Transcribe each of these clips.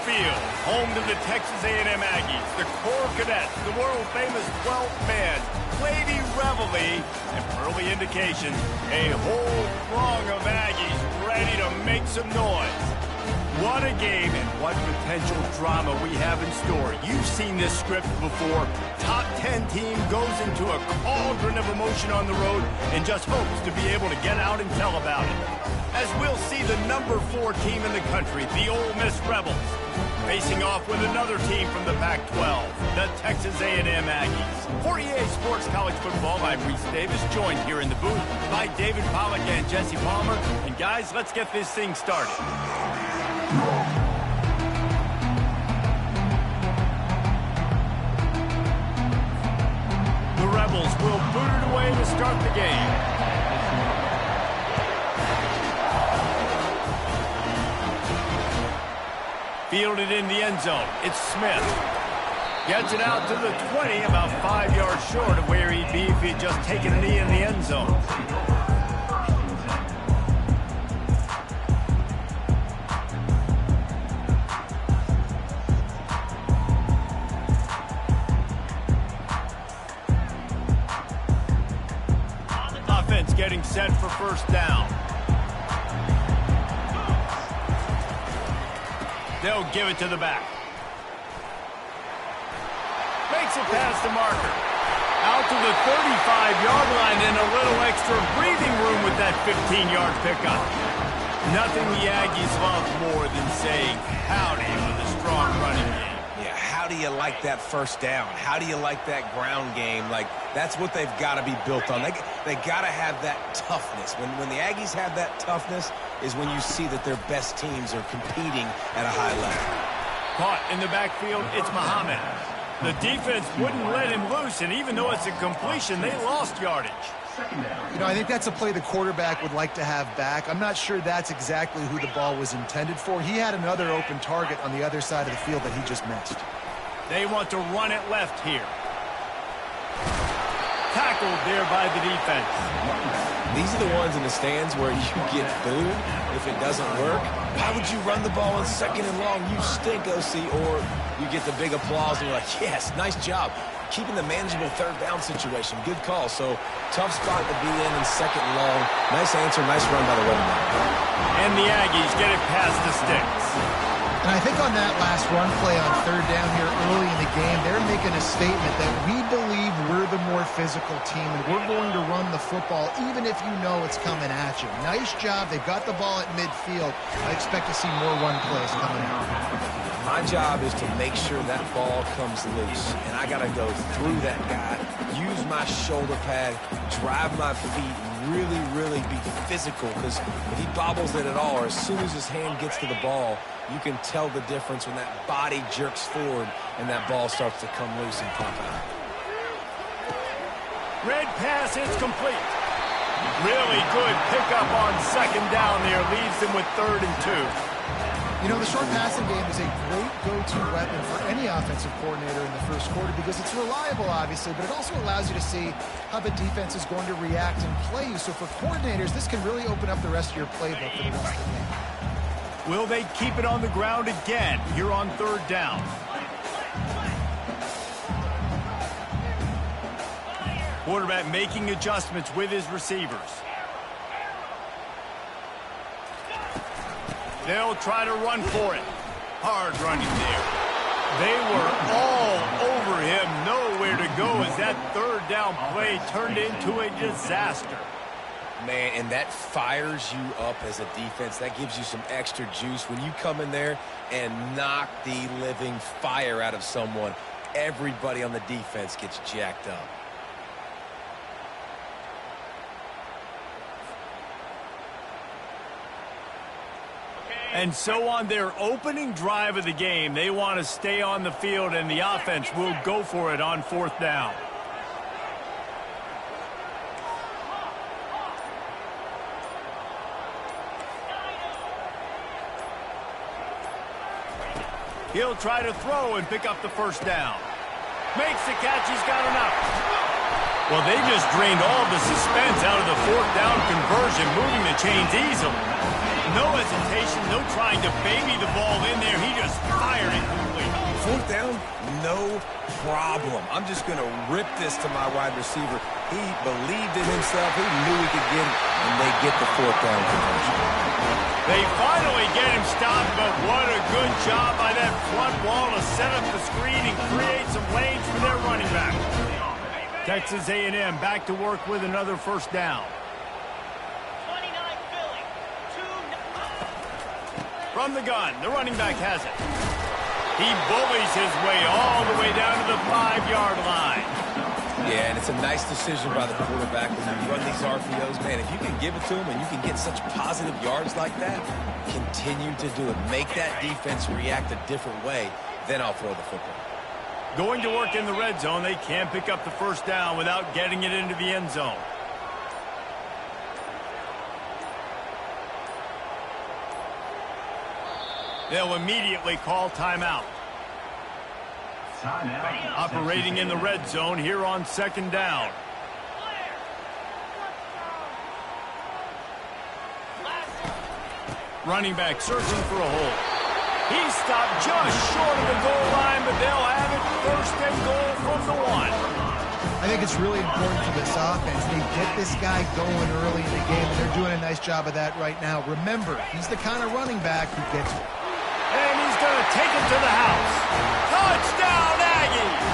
Field, home to the Texas A&M Aggies, the Corps Cadets, the world-famous 12th man, Lady Reveille, and early indication, a whole throng of Aggies ready to make some noise. What a game and what potential drama we have in store. You've seen this script before. Top 10 team goes into a cauldron of emotion on the road and just hopes to be able to get out and tell about it. As we'll see the number 4 team in the country, the Ole Miss Rebels, facing off with another team from the Pac-12, the Texas A&M Aggies. For EA Sports College Football, I'm Reese Davis, joined here in the booth by David Pollack and Jesse Palmer. And guys, let's get this thing started. The Rebels will boot it away to start the game. Fielded in the end zone. It's Smith. Gets it out to the 20, about 5 yards short of where he'd be if he'd just taken a knee in the end zone. Offense getting set for first down. They'll give it to the back. Makes it past the marker. Out to the 35-yard line and a little extra breathing room with that 15-yard pickup. Nothing the Aggies love more than saying howdy with a strong running game. Yeah, how do you like that first down? How do you like that ground game? Like, that's what they've got to be built on. They got to have that toughness. When the Aggies have that toughness is when you see that their best teams are competing at a high level. Caught in the backfield, it's Muhammad. The defense wouldn't let him loose, and even though it's a completion, they lost yardage. You know, I think that's a play the quarterback would like to have back. I'm not sure that's exactly who the ball was intended for. He had another open target on the other side of the field that he just missed. They want to run it left here. Tackled there by the defense. These are the ones in the stands where you get booed if it doesn't work. Why would you run the ball on 2nd and long? You stink, OC. Or you get the big applause and you're like, yes, nice job. Keeping the manageable 3rd down situation. Good call. So tough spot to be in 2nd and long. Nice answer, nice run by the running back. And the Aggies get it past the sticks. And I think on that last run play on 3rd down here early in the game, they're making a statement that we believe we're the more physical team and we're going to run the football even if you know it's coming at you. Nice job. They've got the ball at midfield. I expect to see more run plays coming out. My job is to make sure that ball comes loose, and I got to go through that guy, use my shoulder pad, drive my feet, really, really be physical, because if he bobbles it at all, or as soon as his hand gets to the ball, you can tell the difference when that body jerks forward and that ball starts to come loose and pop out. Red pass, it's complete. Really good pickup on 2nd down there, leaves them with 3rd and 2. You know, the short passing game is a great go-to weapon for any offensive coordinator in the first quarter because it's reliable, obviously, but it also allows you to see how the defense is going to react and play you. So for coordinators, this can really open up the rest of your playbook for the rest of the game. Will they keep it on the ground again here on 3rd down? Quarterback making adjustments with his receivers. They'll try to run for it. Hard running there. They were all over him. Nowhere to go as that 3rd down play turned into a disaster. Man, and that fires you up as a defense. That gives you some extra juice. When you come in there and knock the living fire out of someone, everybody on the defense gets jacked up. And so on their opening drive of the game, they want to stay on the field, and the offense will go for it on 4th down. He'll try to throw and pick up the first down. Makes the catch. He's got enough. Well, they just drained all the suspense out of the 4th down conversion, moving the chains easily. No hesitation, no trying to baby the ball in there. He just fired it complete. Fourth down, no problem. I'm just going to rip this to my wide receiver. He believed in himself. He knew he could get it, and they get the fourth down conversion. They finally get him stopped, but what a good job by that front wall to set up the screen and create some lanes for their running back. Texas A&M back to work with another first down. From the gun, the running back has it. He bullies his way all the way down to the 5-yard line. Yeah, and it's a nice decision by the quarterback when you run these RPOs. Man, if you can give it to him and you can get such positive yards like that, continue to do it. Make that defense react a different way, then I'll throw the football. Going to work in the red zone, they can't pick up the first down without getting it into the end zone. They'll immediately call timeout. Operating in the red zone here on second down. Running back searching for a hole. He stopped just short of the goal line, but they'll have it first and goal from the 1. I think it's really important to this offense. They get this guy going early in the game, and they're doing a nice job of that right now. Remember, he's the kind of running back who gets it. And he's going to take it to the house. Touchdown, Aggies!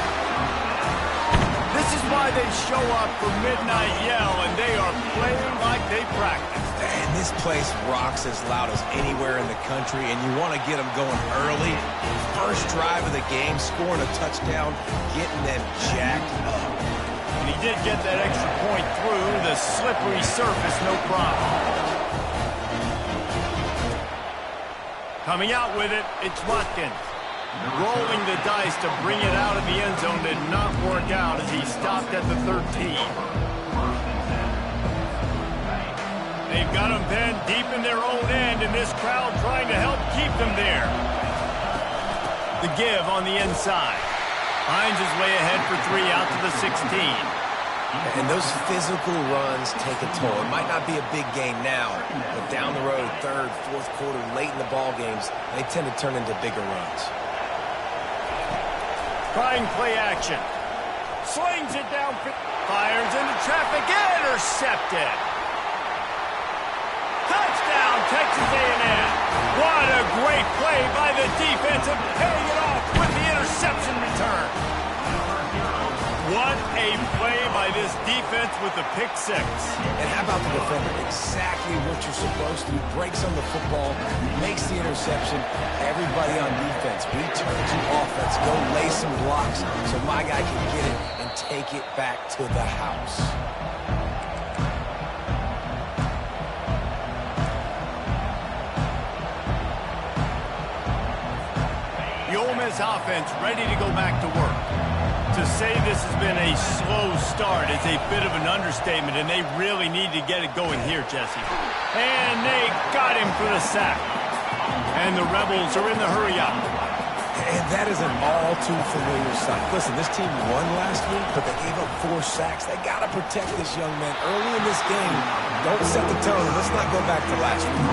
This is why they show up for Midnight Yell, and they are playing like they practice. And this place rocks as loud as anywhere in the country, and you want to get them going early. First drive of the game, scoring a touchdown, getting them jacked up. And he did get that extra point through the slippery surface, no problem. Coming out with it, it's Watkins. Rolling the dice to bring it out of the end zone did not work out as he stopped at the 13. They've got him pinned deep in their own end, and this crowd trying to help keep them there. The give on the inside. Finds his way ahead for 3 out to the 16. And those physical runs take a toll. It might not be a big game now, but down the road, third, fourth quarter, late in the ball games, they tend to turn into bigger runs. Trying play action. Slings it down, fires into traffic, intercepted. Touchdown, Texas A&M. What a great play by the defense and paying it off with the interception return. What a play by this defense with the pick 6. And how about the defender? Exactly what you're supposed to. Breaks on the football, makes the interception. Everybody on defense, return to offense. Go lay some blocks so my guy can get it and take it back to the house. The Ole Miss offense ready to go back to work. To say this has been a slow start is a bit of an understatement, and they really need to get it going here, Jesse. And they got him for the sack. And the Rebels are in the hurry-up. And that is an all-too-familiar sight. Listen, this team won last week, but they gave up 4 sacks. They got to protect this young man early in this game. Don't set the tone. Let's not go back to last week.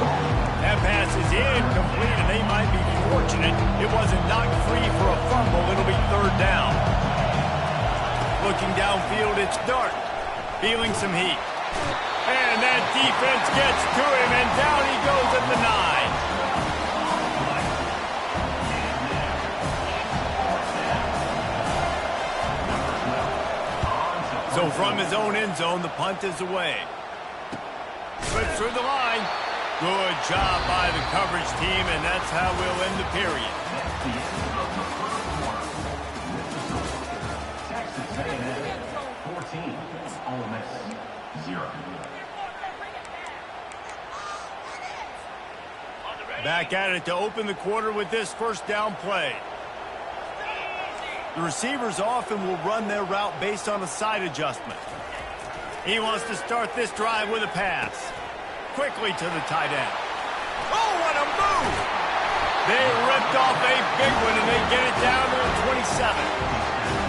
That pass is incomplete, and they might be fortunate it wasn't knocked free for a fumble. It'll be third down. Looking downfield, it's Dart. Feeling some heat. And that defense gets to him, and down he goes at the 9. So from his own end zone, the punt is away. Slips through the line. Good job by the coverage team, and that's how we'll end the period. Back at it to open the quarter with this first down play. The receivers often will run their route based on a side adjustment. He wants to start this drive with a pass. Quickly to the tight end. Oh, what a move! They ripped off a big one, and they get it down to the 27.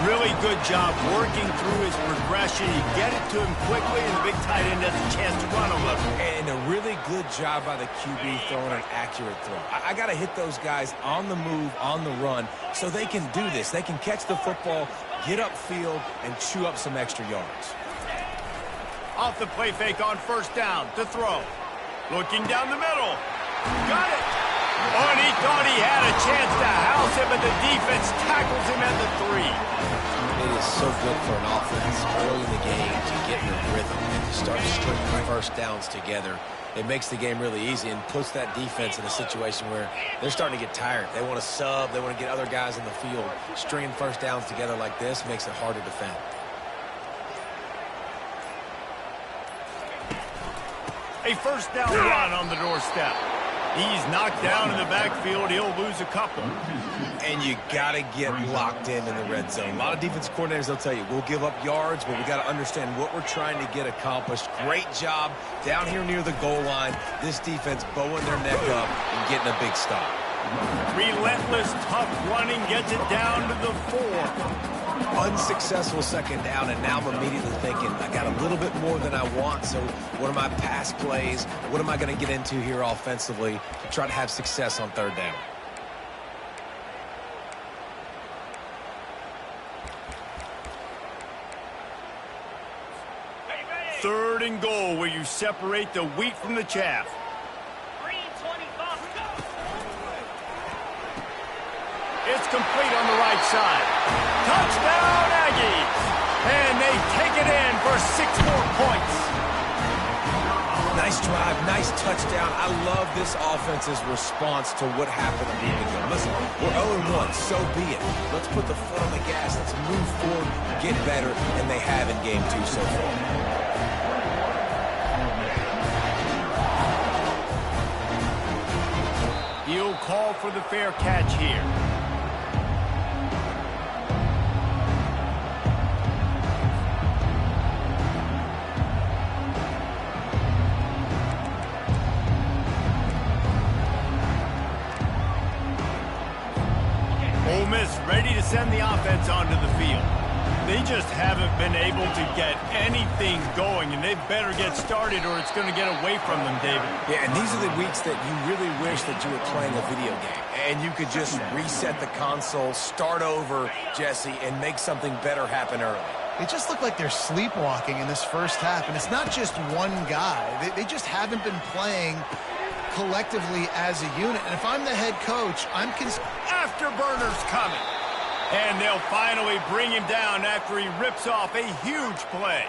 Really good job working through his progression. You get it to him quickly, and the big tight end has a chance to run a little. And a really good job by the QB throwing an accurate throw. I got to hit those guys on the move, on the run, so they can do this. They can catch the football, get upfield, and chew up some extra yards. Off the play fake on first down to throw. Looking down the middle. Got it. Oh, and he thought he had a chance to house him, but the defense tackles him at the 3. It is so good for an offense early in the game to get in a rhythm and to start stringing first downs together. It makes the game really easy and puts that defense in a situation where they're starting to get tired. They want to sub. They want to get other guys in the field. Stringing first downs together like this makes it hard to defend. A first down run on the doorstep. He's knocked down in the backfield. He'll lose a couple. And you got to get locked in the red zone. A lot of defense coordinators, they'll tell you, we'll give up yards, but we got to understand what we're trying to get accomplished. Great job down here near the goal line. This defense bowing their neck up and getting a big stop. Relentless, tough running gets it down to the 4. Unsuccessful second down, and now I'm immediately thinking, I got a little bit more than I want, so what are my pass plays? What am I going to get into here offensively to try to have success on third down? Third and goal, where you separate the wheat from the chaff. It's complete on the right side. Touchdown, Aggies! And they take it in for 6 more points. Nice drive, nice touchdown. I love this offense's response to what happened a minute ago. Listen, we're 0-1, so be it. Let's put the foot on the gas. Let's move forward, get better, and they have in game 2 so far. He'll call for the fair catch here. Ole Miss ready to send the offense onto the field. They just haven't been able to get anything going, and they better get started or it's going to get away from them, David. Yeah, and these are the weeks that you really wish that you were playing a video game and you could just reset the console, start over, Jesse, and make something better happen early. They just look like they're sleepwalking in this first half, and it's not just one guy. They just haven't been playing collectively as a unit. And if I'm the head coach, I'm Afterburners coming. And they'll finally bring him down after he rips off a huge play.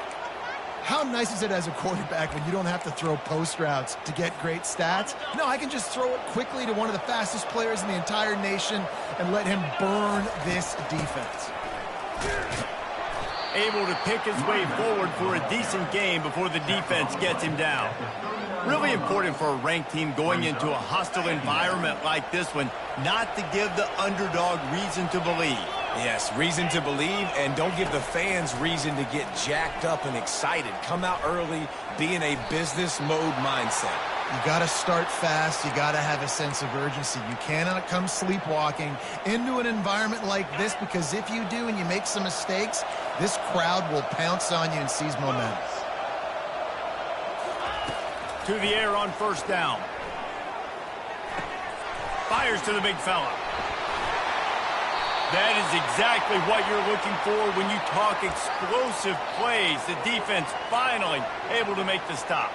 How nice is it as a quarterback when you don't have to throw post routes to get great stats? No, I can just throw it quickly to one of the fastest players in the entire nation and let him burn this defense. Able to pick his way forward for a decent game before the defense gets him down. Really important for a ranked team going into a hostile environment like this one, not to give the underdog reason to believe. Yes, reason to believe, and don't give the fans reason to get jacked up and excited. Come out early, be in a business mode mindset. You got to start fast. You got to have a sense of urgency. You cannot come sleepwalking into an environment like this, because if you do and you make some mistakes, this crowd will pounce on you and seize momentum. To the air on first down. Fires to the big fella. That is exactly what you're looking for when you talk explosive plays. The defense finally able to make the stop.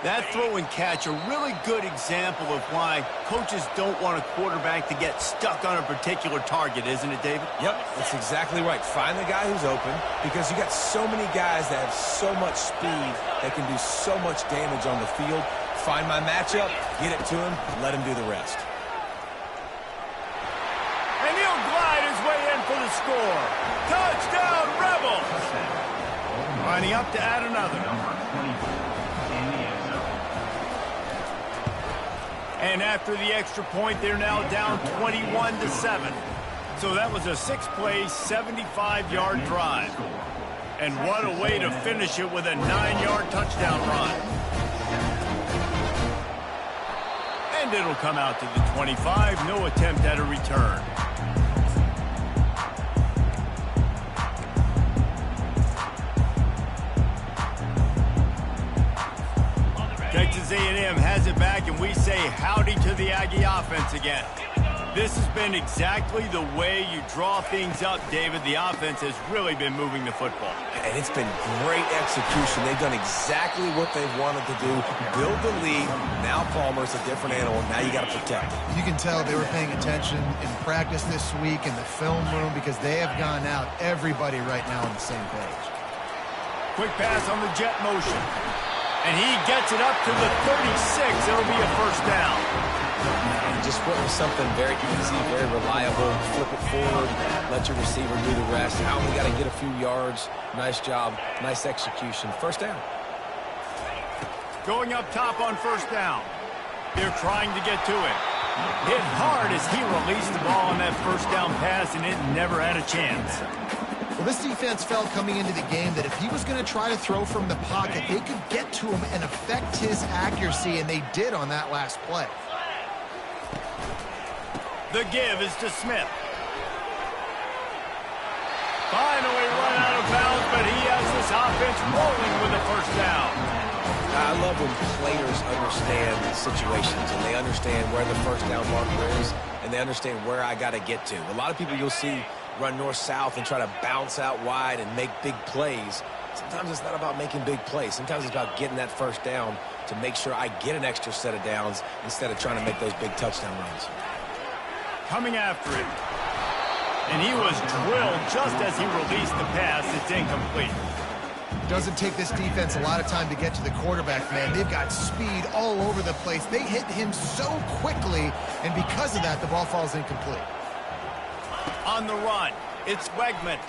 That throw and catch, a really good example of why coaches don't want a quarterback to get stuck on a particular target, isn't it, David? Yep, that's exactly right. Find the guy who's open, because you got so many guys that have so much speed that can do so much damage on the field. Find my matchup, get it to him, let him do the rest. And he'll glide his way in for the score. Touchdown, Rebels! Lining up to add another. And after the extra point, they're now down 21-7. So that was a 6-play, 75-yard drive. And what a way to finish it with a 9-yard touchdown run. And it'll come out to the 25. No attempt at a return. A&M has it back, and we say howdy to the Aggie offense again. This has been exactly the way you draw things up, David. The offense has really been moving the football. And it's been great execution. They've done exactly what they've wanted to do. Build the lead. Now Palmer's a different animal. Now you got to protect it. You can tell they were paying attention in practice this week in the film room because they have gone out, everybody right now on the same page. Quick pass on the jet motion. And he gets it up to the 36. It'll be a first down. And just went with something very easy, very reliable. Flip it forward, let your receiver do the rest. Now we got to get a few yards. Nice job, nice execution. First down. Going up top on first down. They're trying to get to it. Hit hard as he released the ball on that first down pass, and it never had a chance. Well, this defense felt coming into the game that if he was going to try to throw from the pocket, they could get to him and affect his accuracy, and they did on that last play. The give is to Smith. Finally run out of bounds, but he has this offense rolling with a first down. I love when players understand situations and they understand where the first down marker is and they understand where I got to get to. A lot of people you'll see run north-south and try to bounce out wide and make big plays. Sometimes it's not about making big plays. Sometimes it's about getting that first down to make sure I get an extra set of downs instead of trying to make those big touchdown runs. Coming after it. And he was drilled just as he released the pass. It's incomplete. Doesn't take this defense a lot of time to get to the quarterback, man. They've got speed all over the place. They hit him so quickly, and because of that, the ball falls incomplete. On the run, it's Wegman.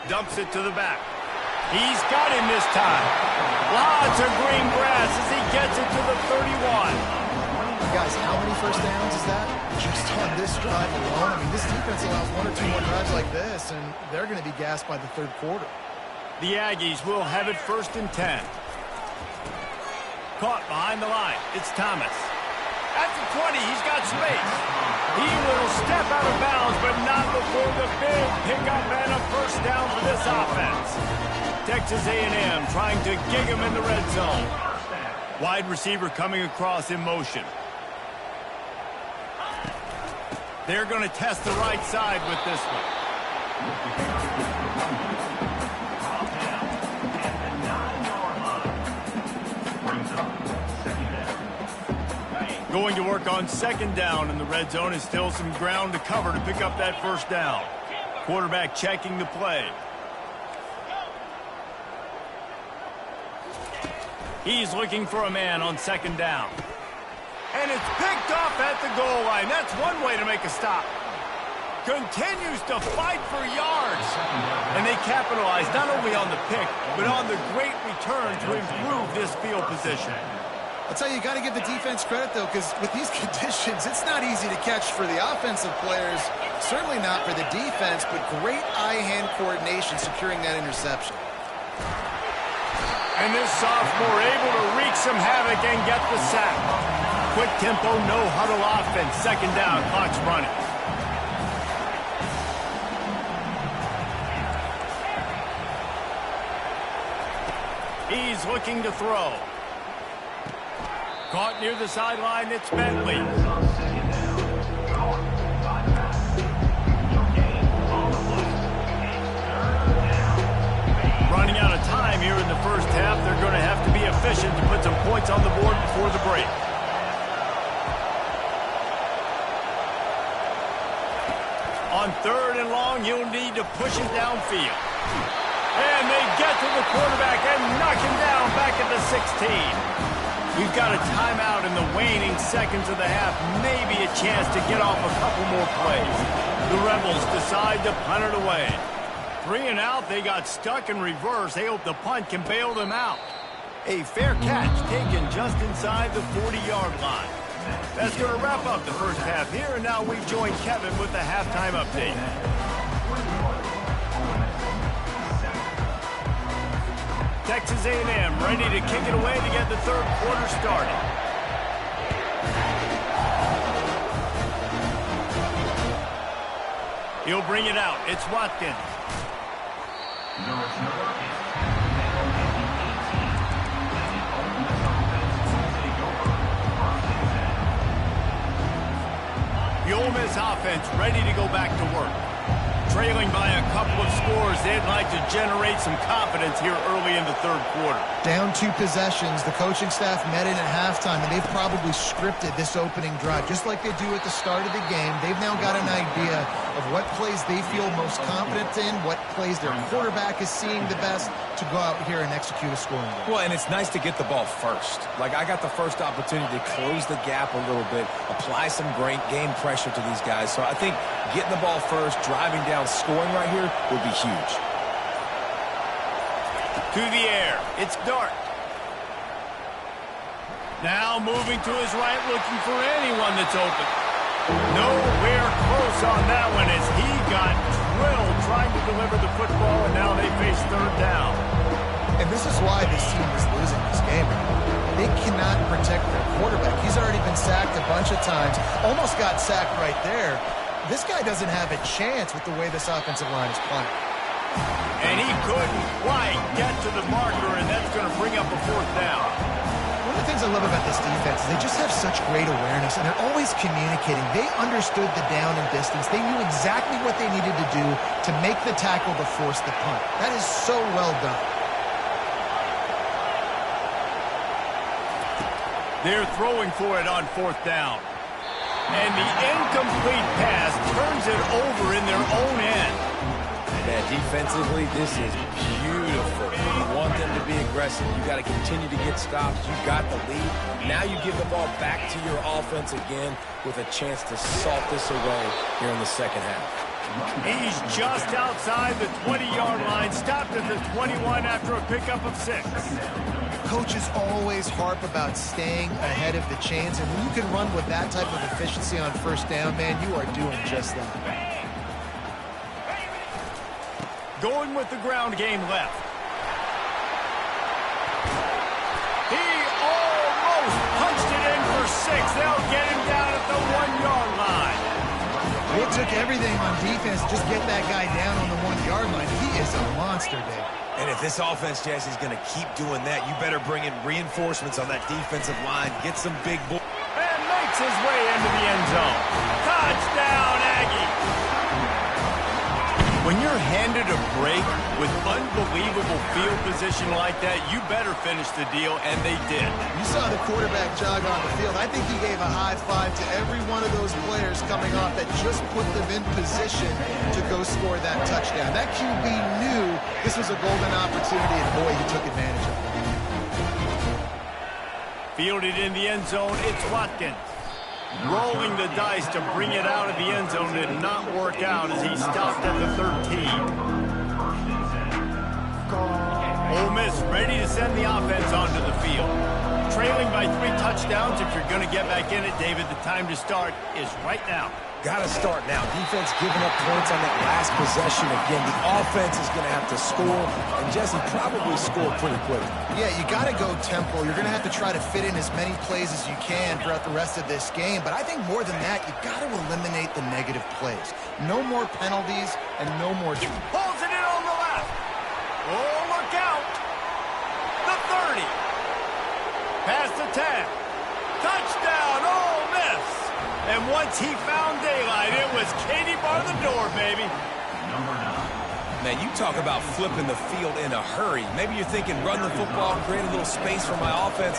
Dumps it to the back. He's got him this time. Lots of green grass as he gets it to the 31. Guys, how many first downs is that? Just on this drive alone. I mean, this defense allows one or two more drives like this, and they're going to be gassed by the third quarter. The Aggies will have it 1st and 10. Caught behind the line. It's Thomas. At the 20, he's got space. He will step out of bounds, but not before the big pickup and a first down for this offense. Texas A&M trying to gig him in the red zone. Wide receiver coming across in motion. They're going to test the right side with this one. Going to work on second down in the red zone, and still some ground to cover to pick up that first down. Quarterback checking the play. He's looking for a man on second down. And it's picked off at the goal line. That's one way to make a stop. Continues to fight for yards. And they capitalize not only on the pick, but on the great return to improve this field position. I'll tell you, you got to give the defense credit, though, because with these conditions, it's not easy to catch for the offensive players. Certainly not for the defense, but great eye-hand coordination securing that interception. And this sophomore able to wreak some havoc and get the sack. Quick tempo, no huddle offense. Second down, clock's running. He's looking to throw. Caught near the sideline, it's Bentley. Running out of time here in the first half. They're going to have to be efficient to put some points on the board before the break. On third and long, he'll need to push it downfield. And they get to the quarterback and knock him down back at the 16. We've got a timeout in the waning seconds of the half. Maybe a chance to get off a couple more plays. The Rebels decide to punt it away. 3 and out, they got stuck in reverse. They hope the punt can bail them out. A fair catch taken just inside the 40-yard line. That's going to wrap up the first half here, and now we join Kevin with the halftime update. Texas A&M ready to kick it away to get the third quarter started. He'll bring it out. It's Watkins. this offense ready to go back to work. Trailing by a couple of scores, they'd like to generate some confidence here early in the third quarter. Down 2 possessions, the coaching staff met in at halftime, and they've probably scripted this opening drive. Just like they do at the start of the game, they've now got an idea of what plays they feel most confident in, what plays their quarterback is seeing the best to go out here and execute a scoring goal. Well, and it's nice to get the ball first. Like, I got the first opportunity to close the gap a little bit, apply some great game pressure to these guys. So I think getting the ball first, driving down, scoring right here would be huge. To the air. It's Dart. Now moving to his right, looking for anyone that's open. Nowhere close on that one as he got drilled trying to deliver the football, and now they face third down. And this is why this team is losing this game. They cannot protect their quarterback. He's already been sacked a bunch of times. Almost got sacked right there. This guy doesn't have a chance with the way this offensive line is playing. And he couldn't quite get to the marker, and that's going to bring up a fourth down. One of the things I love about this defense is they just have such great awareness, and they're always communicating. They understood the down and distance. They knew exactly what they needed to do to make the tackle to force the punt. That is so well done. They're throwing for it on fourth down. And the incomplete pass turns it over in their own end. Man, defensively, this is beautiful. You want them to be aggressive. You got to continue to get stops. You got the lead. Now you give the ball back to your offense again with a chance to salt this away here in the second half. He's just outside the 20-yard line, stopped at the 21 after a pickup of 6. Coaches always harp about staying ahead of the chains, and when you can run with that type of efficiency on first down, man, you are doing just that. Going with the ground game left. He almost punched it in for 6. They'll get him down at the 1-yard line. It took everything on defense to just get that guy down on the 1-yard line. He is a monster, Dave. And if this offense, Jesse, is going to keep doing that, you better bring in reinforcements on that defensive line. Get some big boys. And makes his way into the end zone. Touchdown, Aggie. When you're handed a break with unbelievable field position like that, you better finish the deal, and they did. You saw the quarterback jog on the field. I think he gave a high five to every one of those players coming off that just put them in position to go score that touchdown. That QB knew this was a golden opportunity, and boy, he took advantage of it. Fielded in the end zone, it's Watkins. Rolling the dice to bring it out of the end zone did not work out as he stopped at the 13. Ole Miss ready to send the offense onto the field. Trailing by 3 touchdowns. If you're going to get back in it, David, the time to start is right now. Got to start now. Defense giving up points on that last possession. Again, the offense is going to have to score, and Jesse probably scored pretty quick. Yeah, you got to go tempo. You're going to have to try to fit in as many plays as you can throughout the rest of this game. But I think more than that, you got to eliminate the negative plays. No more penalties and no more... Pulls it in on the left. Oh, look out. The 30. Past the 10. Touchdown, Ole Miss. And once he found daylight, it was Katie bar the door, baby. Man, you talk about flipping the field in a hurry. Maybe you're thinking, run the football, create a little space for my offense.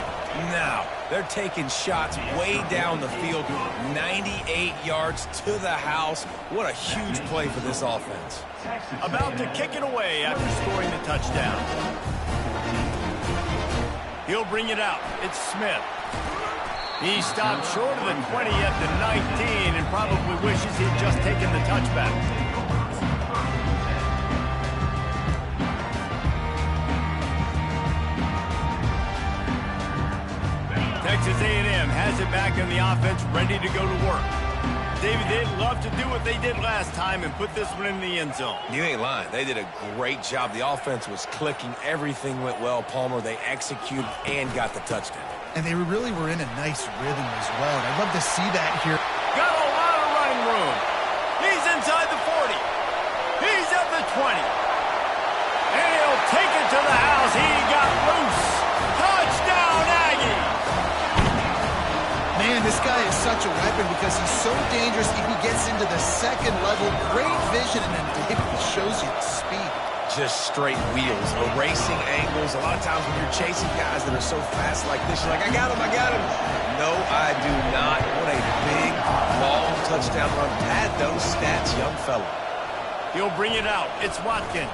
No, they're taking shots way down the field, 98 yards to the house. What a huge play for this offense. About to kick it away after scoring the touchdown. He'll bring it out. It's Smith. He stopped short of the 20 at the 19 and probably wishes he'd just taken the touchback. Texas A&M has it back in the offense, ready to go to work. David, they'd love to do what they did last time and put this one in the end zone. You ain't lying. They did a great job. The offense was clicking. Everything went well, Palmer. They executed and got the touchdown. And they really were in a nice rhythm as well. And I'd love to see that here. Got a lot of running room. He's inside the 40. He's at the 20. And he'll take it to the house. He got loose. Touchdown, Aggie. Man, this This guy is such a weapon because he's so dangerous if he gets into the second level. Great vision, and then David shows you the speed. Just straight wheels, erasing angles. A lot of times when you're chasing guys that are so fast like this, you're like, I got him, I got him. No, I do not. What a big, long touchdown run. Pad those stats, young fella. He'll bring it out. It's Watkins.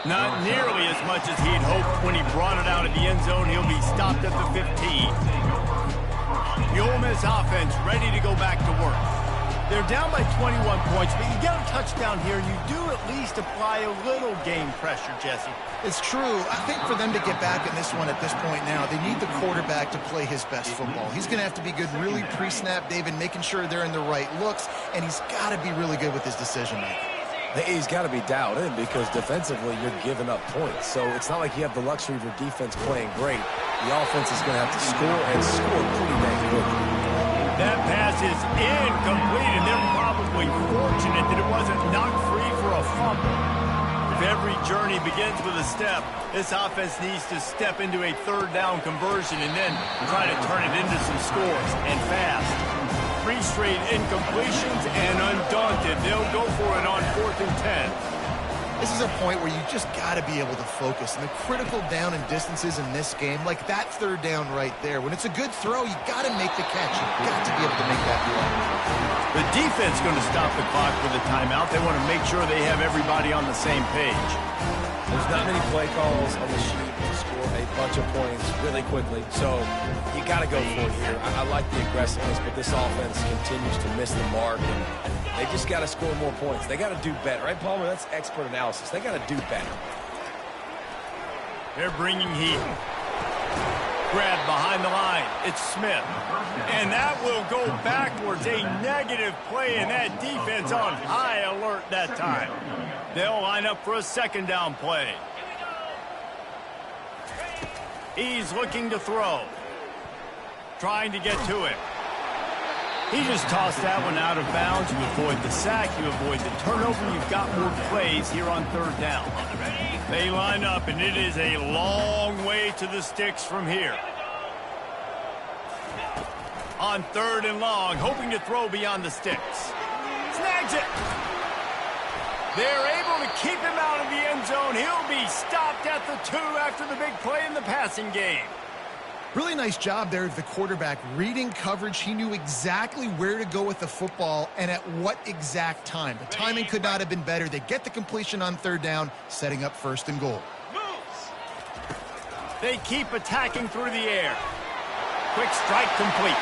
Not nearly as much as he'd hoped when he brought it out of the end zone. He'll be stopped at the 15. The Ole Miss offense ready to go back to work. They're down by 21 points, but you get a touchdown here, and you do at least apply a little game pressure, Jesse. It's true. I think for them to get back in this one at this point now, they need the quarterback to play his best football. He's going to have to be good really pre-snap, David, making sure they're in the right looks, and he's got to be really good with his decision-making. He's got to be dialed in because defensively you're giving up points. So it's not like you have the luxury of your defense playing great. The offense is going to have to score and score pretty dang quickly. That pass is incomplete, and they're probably fortunate that it wasn't knocked free for a fumble. If every journey begins with a step, this offense needs to step into a third down conversion and then try to turn it into some scores, and fast. 3 straight incompletions, and undaunted, they'll go for it on 4th and 10. This is a point where you just got to be able to focus. And the critical down and distances in this game, like that third down right there, when it's a good throw, you got to make the catch. You got to be able to make that play. The defense going to stop the clock with a timeout. They want to make sure they have everybody on the same page. There's not many play calls on the sheet to score a bunch of points really quickly, so you got to go for it here. I like the aggressiveness, but this offense continues to miss the mark, and they just got to score more points. They got to do better, right, Palmer? That's expert analysis. They got to do better. They're bringing heat. Grab behind the line. It's Smith. And that will go backwards. A negative play, and that defense on high alert that time. They'll line up for a second down play. He's looking to throw. Trying to get to it. He just tossed that one out of bounds. You avoid the sack. You avoid the turnover. You've got more plays here on third down. They line up, and it is a long way to the sticks from here. On 3rd and long, hoping to throw beyond the sticks. Snags it. They're able to keep him out of the end zone. He'll be stopped at the 2 after the big play in the passing game. Really nice job there of the quarterback reading coverage. He knew exactly where to go with the football and at what exact time. The timing could not have been better. They get the completion on 3rd down, setting up 1st and goal. They keep attacking through the air. Quick strike complete.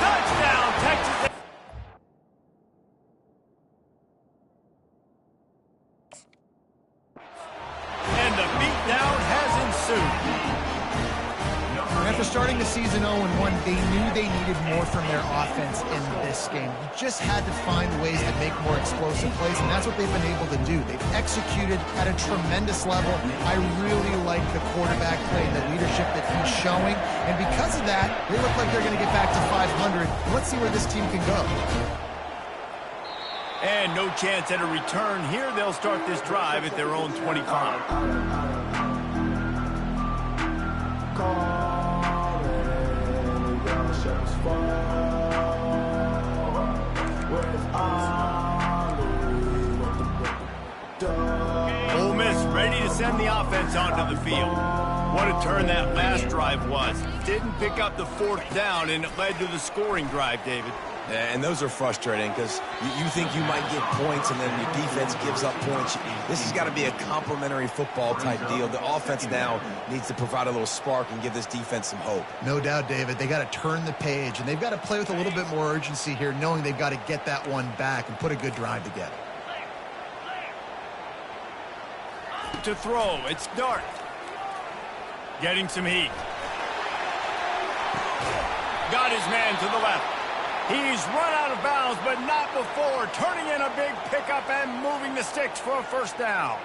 Touchdown, Texas. And the beatdown has ensued. After starting the season 0-1, they knew they needed more from their offense in this game. You just had to find ways to make more explosive plays, and that's what they've been able to do. They've executed at a tremendous level. I really like the quarterback play and the leadership that he's showing, and because of that, they look like they're going to get back to 500. Let's see where this team can go. And no chance at a return here. They'll start this drive at their own 25. Ole Miss ready to send the offense onto the field. What a turn that last drive was. Didn't pick up the 4th down, and it led to the scoring drive, David. Yeah, and those are frustrating because you think you might get points and then your defense gives up points. This has got to be a complementary football type deal. The offense now needs to provide a little spark and give this defense some hope. No doubt, David. They got to turn the page, and they've got to play with a little bit more urgency here, knowing they've got to get that one back and put a good drive together. To throw, it's Dart. Getting some heat. Got his man to the left. He's run out of bounds, but not before turning in a big pickup and moving the sticks for a 1st down.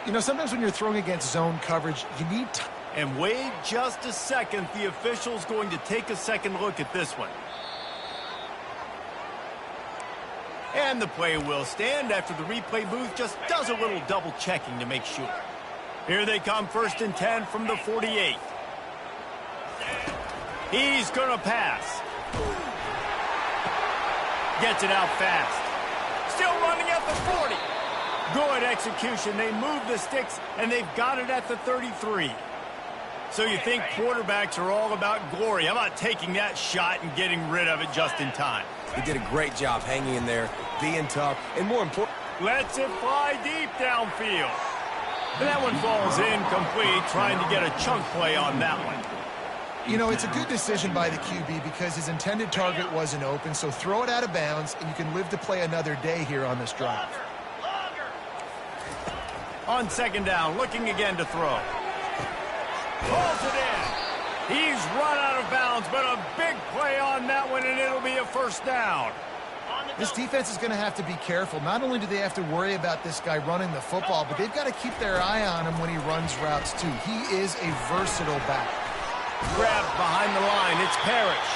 You know, sometimes when you're throwing against zone coverage, you need time. And wait just a second. The official's going to take a second look at this one. And the play will stand after the replay booth just does a little double checking to make sure. Here they come, 1st and 10 from the 48. He's going to pass. Gets it out fast. Still running at the 40. Good execution. They move the sticks, and they've got it at the 33. So you think quarterbacks are all about glory. How about taking that shot and getting rid of it just in time? He did a great job hanging in there, being tough, and more important. Lets it fly deep downfield. And that one falls incomplete, trying to get a chunk play on that one. You know, it's a good decision by the QB because his intended target wasn't open, so throw it out of bounds, and you can live to play another day here on this drive. On second down, looking again to throw. Pulls it in. He's run out of bounds, but a big play on that one, and it'll be a first down. This defense is going to have to be careful. Not only do they have to worry about this guy running the football, but they've got to keep their eye on him when he runs routes, too. He is a versatile back. Grabbed behind the line. It's Parrish.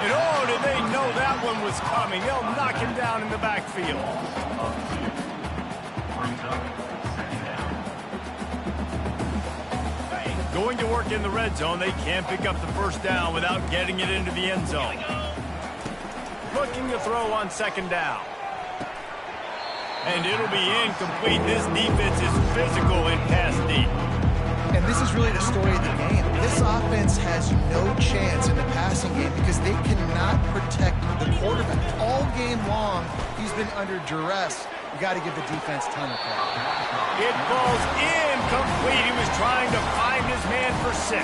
And oh, did they know that one was coming. They'll knock him down in the backfield. Going to work in the red zone. They can't pick up the first down without getting it into the end zone. Looking to throw on second down. And it'll be incomplete. This defense is physical and pass deep. And this is really the story of the game. This offense has no chance in the passing game because they cannot protect the quarterback. All game long, he's been under duress. You got to give the defense ton of credit. It falls incomplete. He was trying to find his man for 6.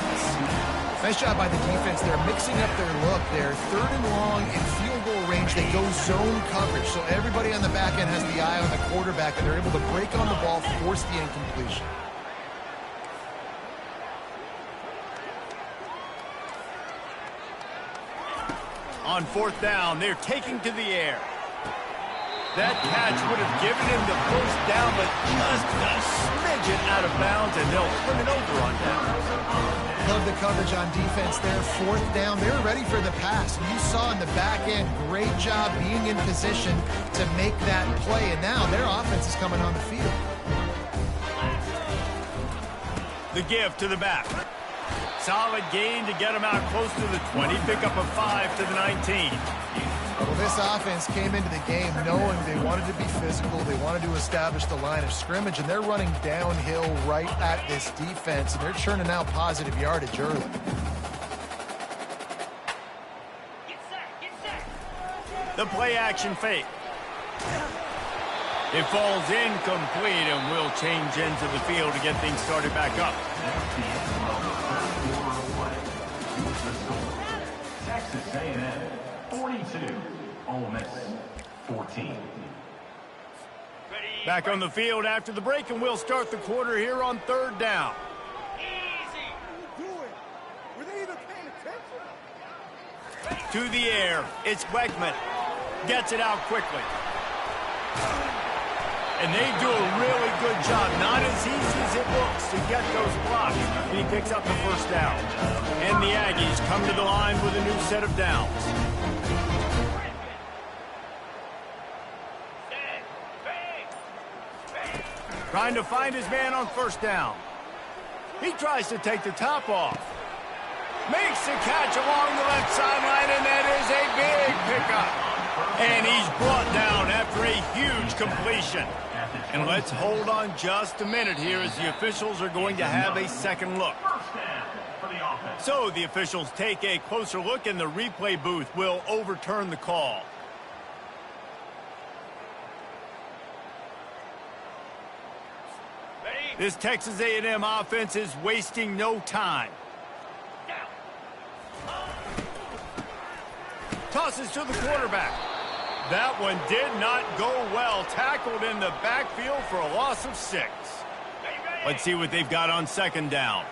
Nice job by the defense. They're mixing up their look. They're third and long in field goal range. They go zone coverage, so everybody on the back end has the eye on the quarterback, and they're able to break on the ball, force the incompletion. On fourth down, they're taking to the air. That catch would have given him the first down, but just a smidgen out of bounds, and they'll turn it over on down. Love the coverage on defense there. Fourth down, they were ready for the pass. You saw in the back end, great job being in position to make that play, and now their offense is coming on the field. The give to the back. Solid gain to get him out close to the 20. Pick up a 5 to the 19. Well, this offense came into the game knowing they wanted to be physical. They wanted to establish the line of scrimmage, and they're running downhill right at this defense, and they're churning out positive yardage early. The play action fake. It falls incomplete, and will change into the field to get things started back up. Texas A&M 42, Ole Miss 14. Back on the field after the break, and we'll start the quarter here on third down. To the air, it's Weckman. Gets it out quickly. And they do a really good job. Not as easy as it looks to get those blocks. And he picks up the first down. And the Aggies come to the line with a new set of downs. Trying to find his man on first down. He tries to take the top off. Makes the catch along the left sideline, and that is a big pickup. And he's brought down after a huge completion. And let's hold on just a minute here as the officials are going to have a second look. So the officials take a closer look, and the replay booth will overturn the call. This Texas A&M offense is wasting no time. Tosses to the quarterback. That one did not go well. Tackled in the backfield for a loss of 6. Let's see what they've got on second down.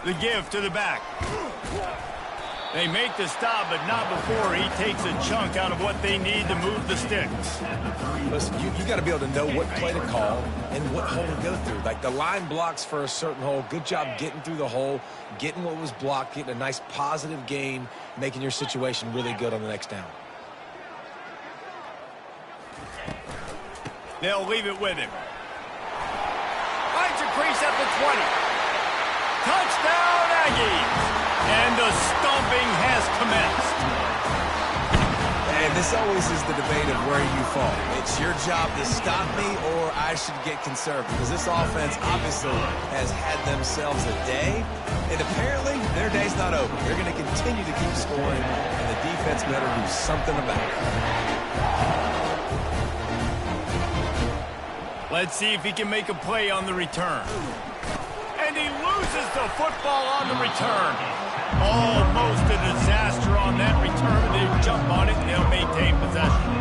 The give to the back. They make the stop, but not before he takes a chunk out of what they need to move the sticks. Listen, you got to be able to know what play to call and what hole to go through. Like the line blocks for a certain hole. Good job getting through the hole, getting what was blocked, getting a nice positive gain, making your situation really good on the next down. They'll leave it with him. crease at the 20. Touchdown, Aggies! And the stomping has commenced. And this always is the debate of where you fall. It's your job to stop me, or I should get conservative. Because this offense obviously has had themselves a day, and apparently their day's not over. They're going to continue to keep scoring, and the defense better do something about it. Let's see if he can make a play on the return. And he loses the football on the return. Almost a disaster on that return. They jump on it and they'll maintain possession.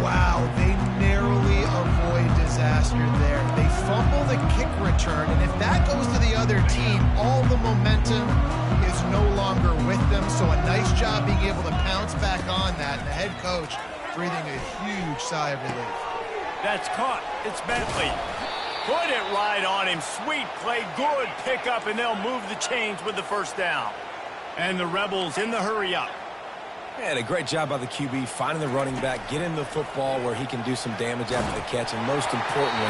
Wow, they narrowly avoid disaster there. They fumble the kick return, and if that goes to the other team, all the momentum is no longer with them. So a nice job being able to pounce back on that, and the head coach breathing a huge sigh of relief. That's caught. It's Bentley. Put it right on him. Sweet play. Good pickup, and they'll move the chains with the first down. And the Rebels in the hurry-up. And a great job by the QB, finding the running back, getting the football where he can do some damage after the catch, and most importantly,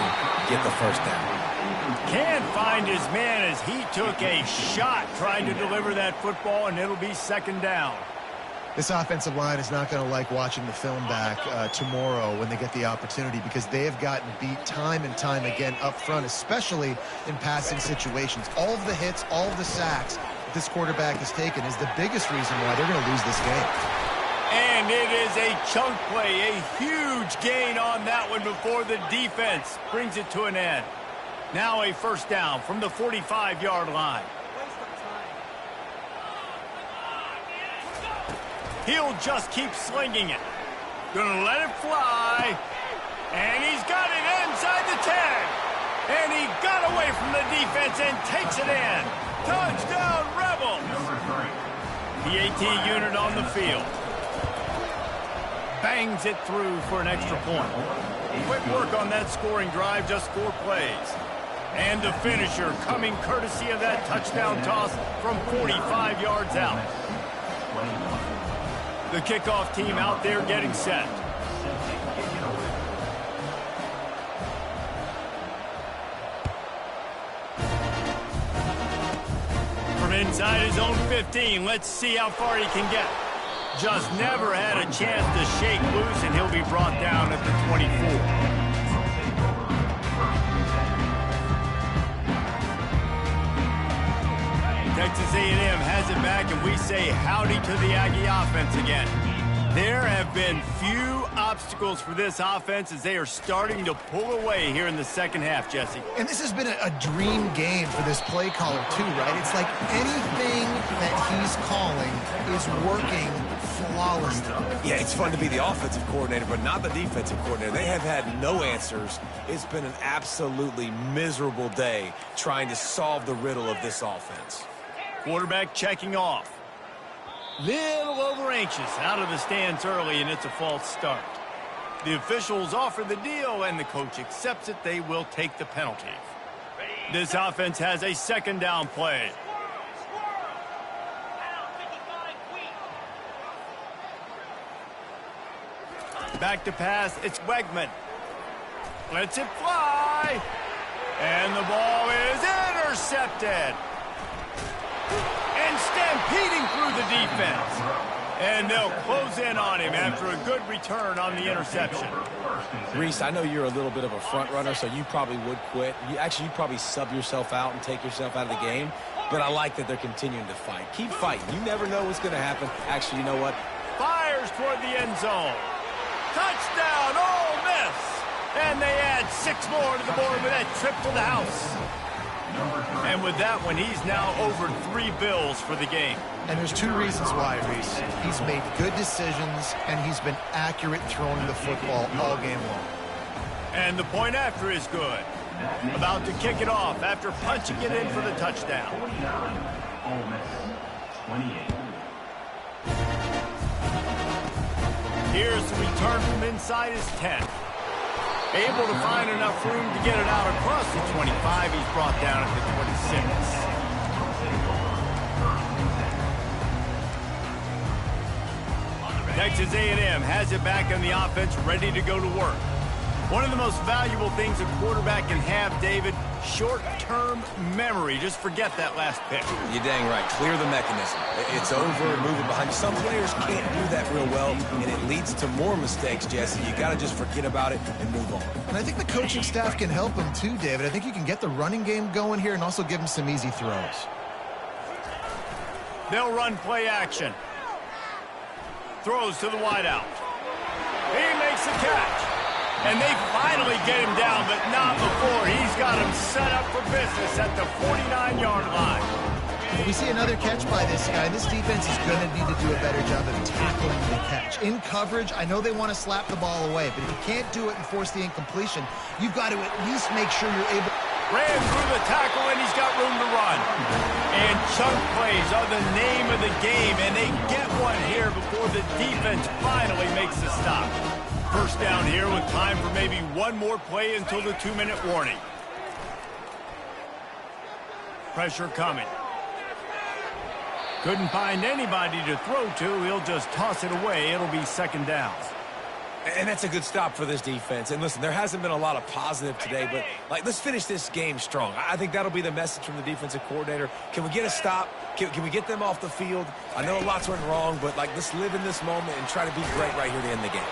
get the first down. Can't find his man as he took a shot trying to deliver that football, and it'll be second down. This offensive line is not going to like watching the film back tomorrow when they get the opportunity, because they have gotten beat time and time again up front, especially in passing situations. All of the hits, all of the sacks that this quarterback has taken is the biggest reason why they're going to lose this game. And it is a chunk play, a huge gain on that one before the defense brings it to an end. Now a first down from the 45-yard line. He'll just keep slinging it. Gonna let it fly. And he's got it inside the 10. And he got away from the defense and takes it in. Touchdown, Rebels. The AT unit on the field. Bangs it through for an extra point. Quick work on that scoring drive, just 4 plays. And the finisher coming courtesy of that touchdown toss from 45 yards out. The kickoff team out there getting set. From inside his own 15, let's see how far he can get. Just never had a chance to shake loose, and he'll be brought down at the 24. Texas A&M has it back, and we say howdy to the Aggie offense again. There have been few obstacles for this offense as they are starting to pull away here in the second half, Jesse. And this has been a dream game for this play caller too, right? It's like anything that he's calling is working flawlessly. Yeah, it's fun to be the offensive coordinator, but not the defensive coordinator. They have had no answers. It's been an absolutely miserable day trying to solve the riddle of this offense. Quarterback checking off. Little over anxious out of the stands early, and it's a false start. The officials offer the deal, and the coach accepts it. They will take the penalty. This offense has a second down play. Back to pass, it's Wegman. Lets it fly. And the ball is intercepted. And stampeding through the defense. And they'll close in on him after a good return on the interception. Reese, I know you're a little bit of a front runner, so you probably would quit. You'd probably sub yourself out and take yourself out of the game. But I like that they're continuing to fight. Keep fighting. You never know what's going to happen. Actually, you know what? Fires toward the end zone. Touchdown, Ole Miss. And they add 6 more to the board with that trip to the house. And with that one, he's now over 3 bills for the game. And there's 2 reasons why, Reese. He's made good decisions, and he's been accurate throwing the football all game long. And the point after is good. About to kick it off after punching it in for the touchdown. Ole Miss 28. Here's the return from inside his 10. Able to find enough room to get it out across the 25. He's brought down at the 26. Texas A&M has it back on the offense, ready to go to work. One of the most valuable things a quarterback can have, David, short-term memory. Just forget that last pick. You're dang right. Clear the mechanism. It's over, move it behind you. Some players can't do that real well, and it leads to more mistakes, Jesse. You got to just forget about it and move on. And I think the coaching staff can help him too, David. I think you can get the running game going here and also give him some easy throws. They'll run play action. Throws to the wideout. He makes the catch. And they finally get him down, but not before. He's got him set up for business at the 49-yard line. We see another catch by this guy. This defense is going to need to do a better job of tackling the catch. In coverage, I know they want to slap the ball away, but if you can't do it and force the incompletion, you've got to at least make sure you're able. Ran through the tackle, and he's got room to run. And chunk plays are the name of the game, and they get one here before the defense finally makes the stop. First down here with time for maybe one more play until the 2-minute warning. Pressure coming. Couldn't find anybody to throw to. He'll just toss it away. It'll be second down. And that's a good stop for this defense. And listen, there hasn't been a lot of positive today, but let's finish this game strong. I think that'll be the message from the defensive coordinator. Can we get a stop? Can we get them off the field? I know lots went wrong, but let's live in this moment and try to be great right here to end the game.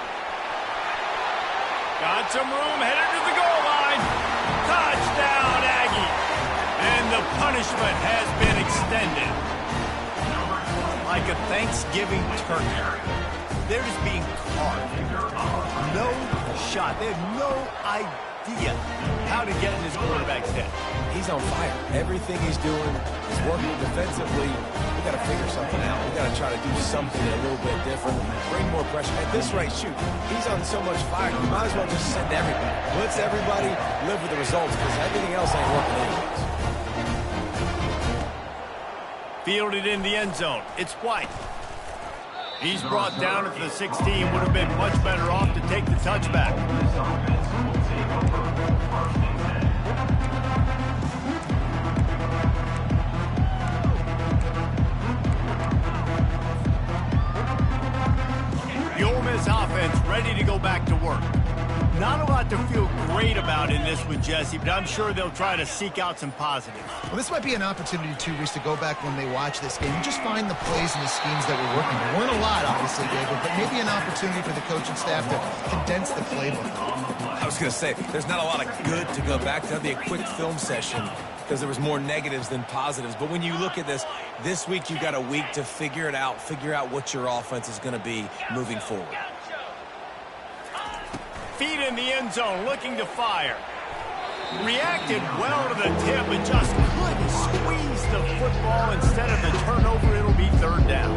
Got some room, headed to the goal line. Touchdown, Aggie. And the punishment has been extended. Like a Thanksgiving turkey. They're just being carved. No shot. They have no idea how to get in this quarterback's head. He's on fire. Everything he's doing is working defensively. We got to figure something out. We got to try to do something a little bit different. Bring more pressure. At this rate, shoot, he's on so much fire. You might as well just send everybody. Blitz everybody, live with the results, because everything else ain't working anyways. Fielded in the end zone. It's White. He's brought down at the 16. Would have been much better off to take the touchback. The Ole Miss offense ready to go back to work. Not a lot to feel great about in this one, Jesse, but I'm sure they'll try to seek out some positives. Well, this might be an opportunity, too, Reese, to go back when they watch this game and just find the plays and the schemes that were working. There weren't a lot, obviously, David, but maybe an opportunity for the coaching staff to condense the playbook. I was going to say, there's not a lot of good to go back to. That'd be a quick film session because there was more negatives than positives. But when you look at this week you got a week to figure it out, figure out what your offense is going to be moving forward. Feet in the end zone, looking to fire. Reacted well to the tip, but just couldn't squeeze the football. Instead of the turnover, it'll be third down.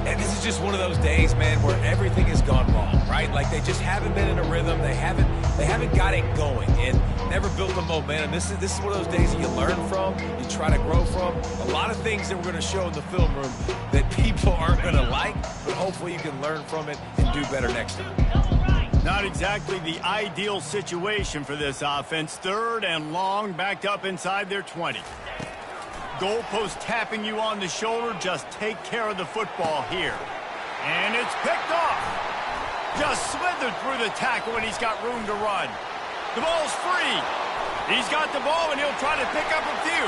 And this is just one of those days, man, where everything has gone wrong, right? Like they just haven't been in a rhythm. They haven't got it going and never built a momentum. This is one of those days that you learn from, you try to grow from. A lot of things that we're going to show in the film room that people aren't going to like, but hopefully you can learn from it and do better next time. Not exactly the ideal situation for this offense. Third and long, backed up inside their 20. Goalpost tapping you on the shoulder. Just take care of the football here. And it's picked off. Just slithered through the tackle, and he's got room to run. The ball's free. He's got the ball, and he'll try to pick up a few.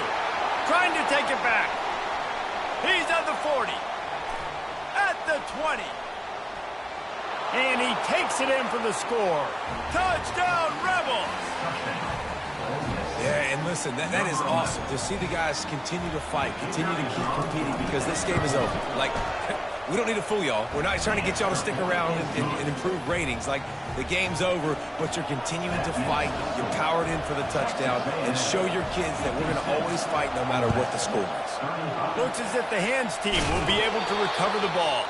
Trying to take it back. He's at the 40. At the 20. And he takes it in for the score. Touchdown, Rebels! Yeah, and listen, that is awesome to see the guys continue to fight, continue to keep competing because this game is over. Like, we don't need to fool y'all. We're not trying to get y'all to stick around and improve ratings. Like, the game's over, but you're continuing to fight. You're powered in for the touchdown and show your kids that we're going to always fight no matter what the score is. Looks as if the hands team will be able to recover the ball.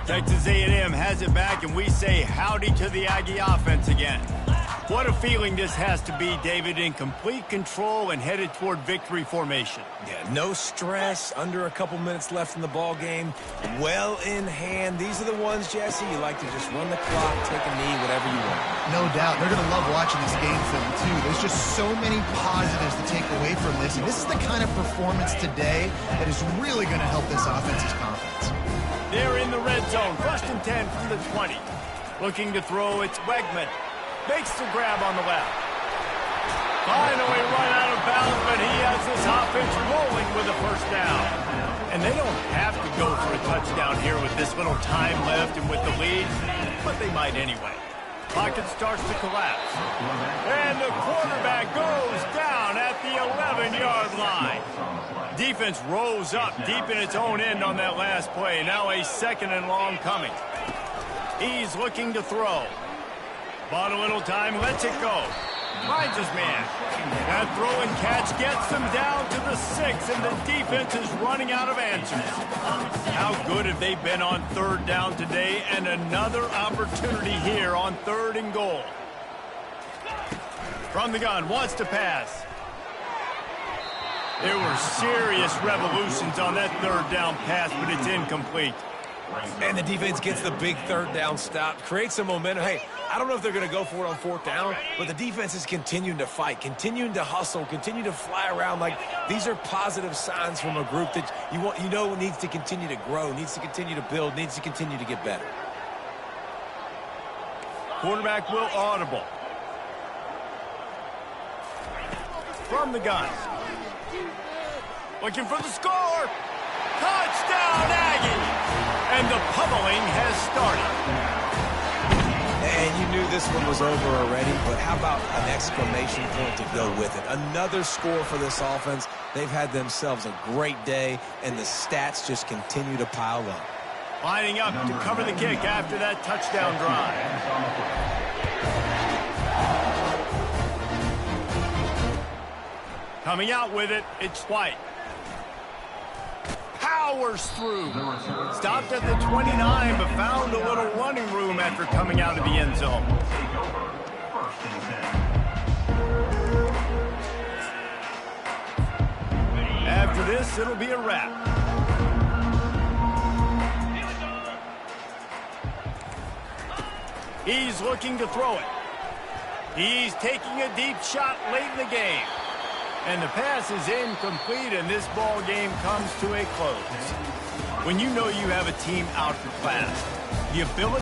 Texas A&M has it back, and we say howdy to the Aggie offense again. What a feeling this has to be, David, in complete control and headed toward victory formation. Yeah, no stress, under a couple minutes left in the ball game, well in hand. These are the ones, Jesse, you like to just run the clock, take a knee, whatever you want. No doubt. They're going to love watching this game film, too. There's just so many positives to take away from this, and this is the kind of performance today that is really going to help this offense's confidence. They're in the red zone, 1st and 10 from the 20. Looking to throw, it's Wegman. Makes the grab on the left. Finally run out of bounds, but he has this offense rolling with a first down. And they don't have to go for a touchdown here with this little time left and with the lead, but they might anyway. Pocket starts to collapse. And the quarterback goes down at the 11-yard line. Defense rose up deep in its own end on that last play. Now a 2nd and long coming. He's looking to throw. Bought a little time, lets it go. Finds his man. That throw and catch gets them down to the 6, and the defense is running out of answers. How good have they been on 3rd down today, and another opportunity here on 3rd and goal. From the gun, wants to pass. There were serious revolutions on that 3rd down pass, but it's incomplete. And the defense gets the big 3rd down stop, creates some momentum. Hey, I don't know if they're going to go for it on 4th down, but the defense is continuing to fight, continuing to hustle, continue to fly around. Like, these are positive signs from a group that you know needs to continue to grow, needs to continue to build, needs to continue to get better. Quarterback will audible. From the gun. Looking for the score. Touchdown, Aggies! And the pummeling has started. And you knew this one was over already, but how about an exclamation point to go with it? Another score for this offense. They've had themselves a great day, and the stats just continue to pile up. Lining up to cover the kick after that touchdown drive. Coming out with it, it's White. Powers through. Stopped at the 29, but found a little running room after coming out of the end zone. After this, it'll be a wrap. He's looking to throw it. He's taking a deep shot late in the game. And the pass is incomplete, and this ball game comes to a close. When you know you have a team outclassed, the ability